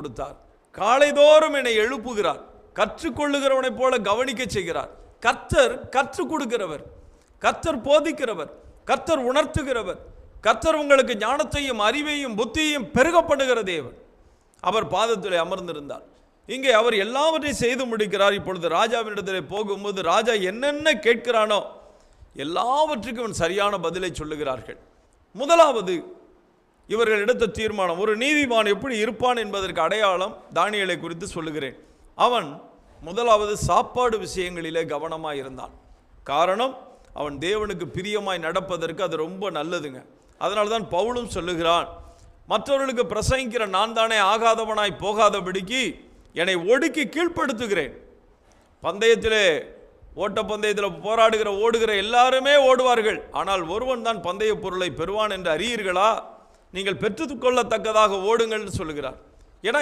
கொடுத்தார். காலைதோறும் என்னை எழுப்புகிறார். கற்றுக்கொள்ளுகிறவனைப் போல கவனிக்க செய்கிறார். கர்த்தர் கற்றுக் கொடுக்கிறவர், கர்த்தர் போதிக்கிறவர், கர்த்தர் உணர்த்துகிறவர், கர்த்தர் உங்களுக்கு ஞானத்தையும் அறிவையும் புத்தியையும் பெருக பண்ணுகிற தேவன். அவர் பாதத்திலே அமர்ந்திருந்தார். இங்கே அவர் எல்லாவற்றையும் செய்து முடிக்கிறார். இப்பொழுது ராஜாவினிடத்திலே போகும்போது ராஜா என்னென்ன கேட்கிறானோ எல்லாவற்றுக்கும் அவன் சரியான பதிலை சொல்லுகிறார்கள். முதலாவது இவர்கள் எடுத்த தீர்மானம், ஒரு நீதிமான் எப்படி இருப்பான் என்பதற்கு அடையாளம் தானியேலை குறித்து சொல்லுகிறேன். அவன் முதலாவது சாப்பாடு விஷயங்களிலே கவனமாக இருந்தான். காரணம், அவன் தேவனுக்கு பிரியமாய் நடப்பதற்கு அது ரொம்ப நல்லதுங்க. அதனால தான் பவுலும் சொல்லுகிறான், மற்றவர்களுக்கு பிரசங்கிக்கிற நான் தானே ஆகாதவனாய் போகாதபடிக்கு என்னை ஒடுக்கி கீழ்ப்படுத்துகிறேன். பந்தயத்திலே ஓட்டப்பந்தயத்தில் ஓடுகிற எல்லாருமே ஓடுவார்கள், ஆனால் ஒருவன் தான் பந்தய பொருளை பெறுவான் என்று அறியீர்களா? நீங்கள் பெற்றுக்கொள்ளத்தக்கதாக ஓடுங்கள் சொல்லுகிறார். ஏன்னா